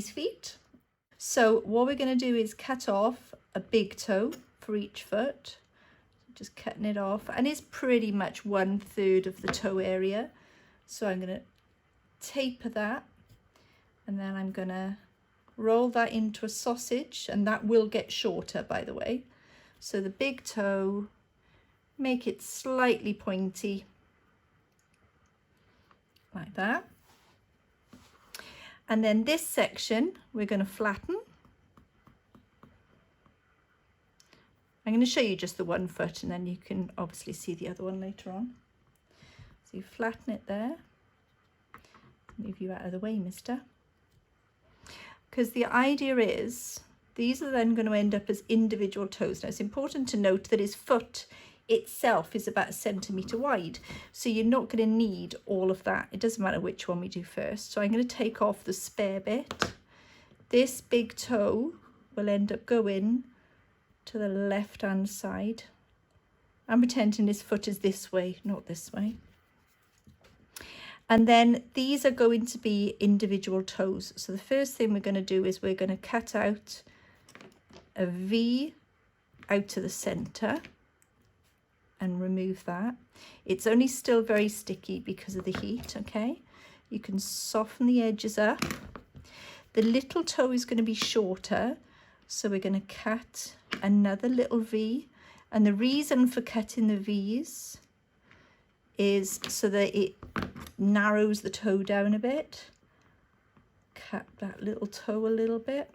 these feet. So what we're going to do is cut off a big toe for each foot. Just cutting it off, and it's pretty much 1/3 of the toe area. So I'm going to taper that, and then I'm going to roll that into a sausage, and that will get shorter, by the way. So the big toe, make it slightly pointy like that. And then this section we're going to flatten. I'm going to show you just the 1 foot, and then you can obviously see the other one later on. So you flatten it there. Move you out of the way, mister. Because the idea is these are then going to end up as individual toes. Now it's important to note that his foot itself is about 1 centimetre wide, so you're not going to need all of that. It doesn't matter which one we do first. So I'm going to take off the spare bit. This big toe will end up going to the left hand side. I'm pretending his foot is this way, not this way. And then these are going to be individual toes. So the first thing we're going to do is we're going to cut out a V out to the center and remove that. It's only still very sticky because of the heat, okay? You can soften the edges up. The little toe is going to be shorter, so we're going to cut another little V. And the reason for cutting the V's is so that it narrows the toe down a bit. Cut that little toe a little bit.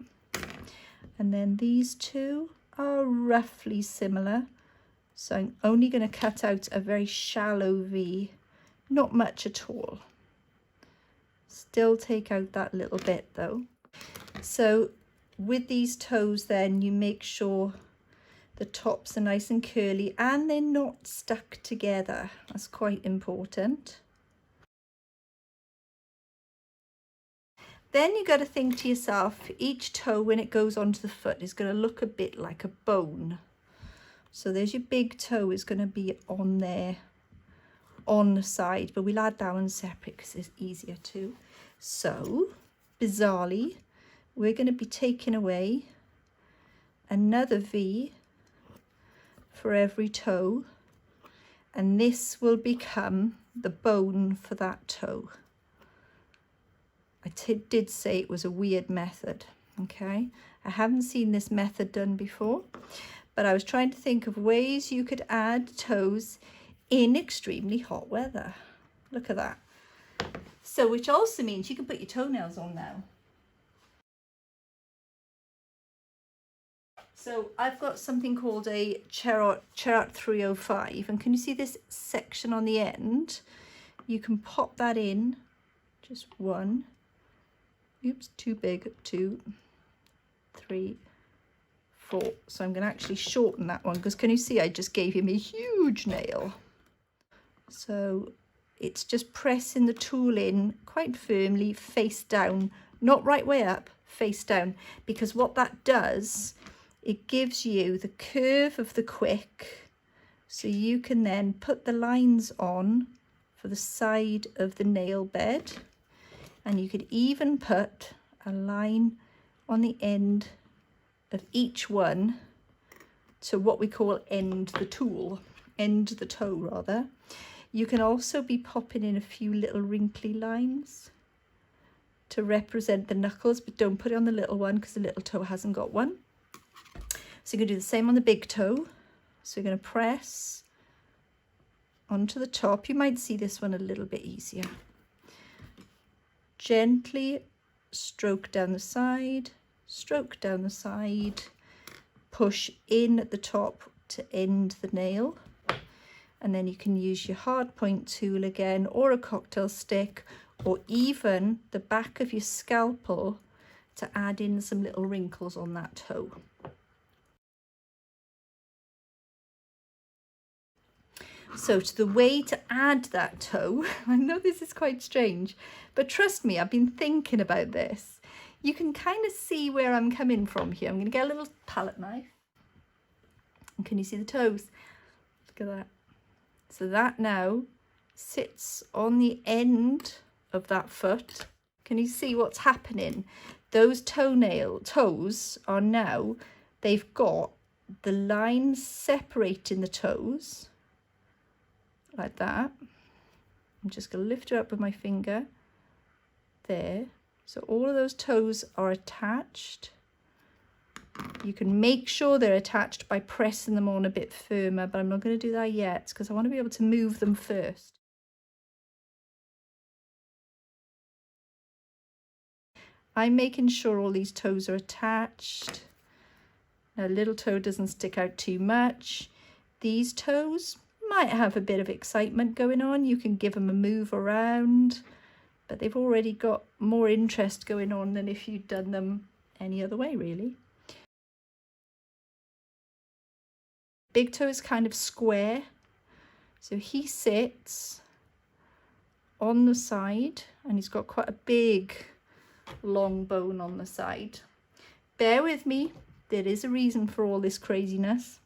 And then these two are roughly similar. So I'm only going to cut out a very shallow V, not much at all. Still take out that little bit though. So with these toes then, you make sure the tops are nice and curly and they're not stuck together. That's quite important. Then you got to think to yourself, each toe when it goes onto the foot is going to look a bit like a bone. So there's your big toe is going to be on there on the side, but we'll add that one separate because it's easier too. So bizarrely, we're going to be taking away another V for every toe, and this will become the bone for that toe. I did say it was a weird method, okay? I haven't seen this method done before, but I was trying to think of ways you could add toes in extremely hot weather. Look at that. So which also means you can put your toenails on now. So I've got something called a cakeart 305, and can you see this section on the end? You can pop that in, just one, oops, too big, 2, 3, 4. So I'm going to actually shorten that one because can you see I just gave him a huge nail. So it's just pressing the tool in quite firmly, face down, not right way up, face down, because what that does, it gives you the curve of the quick, so you can then put the lines on for the side of the nail bed, and you could even put a line on the end of each one to what we call end the toe rather. You can also be popping in a few little wrinkly lines to represent the knuckles, but don't put it on the little one because the little toe hasn't got one. So you're going to do the same on the big toe. So you're going to press onto the top. You might see this one a little bit easier. Gently stroke down the side, push in at the top to end the nail. And then you can use your hard point tool again, or a cocktail stick, or even the back of your scalpel to add in some little wrinkles on that toe. So to the way to add that toe, I know this is quite strange, but trust me, I've been thinking about this. You can kind of see where I'm coming from here. I'm going to get a little palette knife. And can you see the toes? Look at that. So that now sits on the end of that foot. Can you see what's happening? Those toes are now, they've got the lines separating the toes like that. I'm just going to lift her up with my finger there. So all of those toes are attached. You can make sure they're attached by pressing them on a bit firmer, but I'm not going to do that yet because I want to be able to move them first. I'm making sure all these toes are attached. Now, little toe doesn't stick out too much. These toes might have a bit of excitement going on. You can give them a move around, but they've already got more interest going on than if you'd done them any other way, really. Big toe is kind of square, so he sits on the side and he's got quite a big long bone on the side. Bear with me, there is a reason for all this craziness.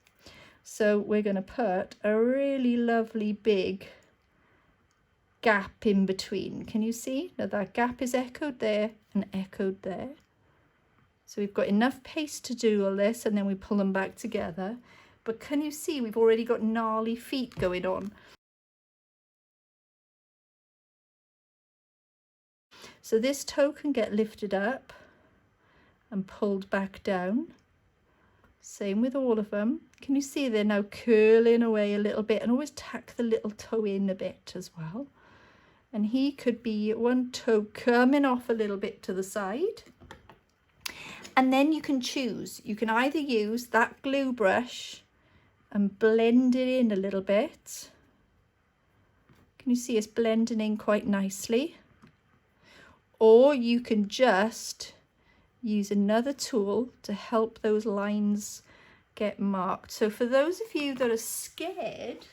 So we're going to put a really lovely big gap in between. Can you see? Now that gap is echoed there and echoed there. So we've got enough paste to do all this, and then we pull them back together. But can you see we've already got gnarly feet going on? So this toe can get lifted up and pulled back down. Same with all of them. Can you see they're now curling away a little bit, and always tack the little toe in a bit as well. And he could be one toe coming off a little bit to the side. And then you can choose. You can either use that glue brush and blend it in a little bit. Can you see it's blending in quite nicely? Or you can just use another tool to help those lines get marked. So for those of you that are scared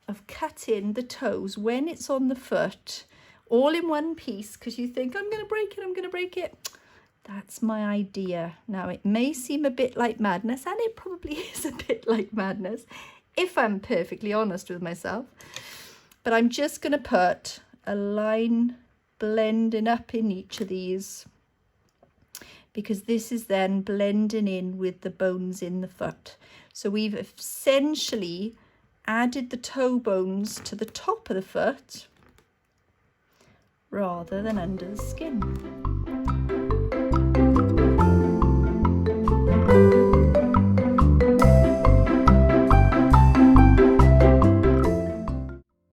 of cutting the toes when it's on the foot all in one piece because you think I'm going to break it, that's my idea. Now it may seem a bit like madness, and it probably is a bit like madness if I'm perfectly honest with myself, but I'm just going to put a line blending up in each of these, because this is then blending in with the bones in the foot. So we've essentially added the toe bones to the top of the foot rather than under the skin.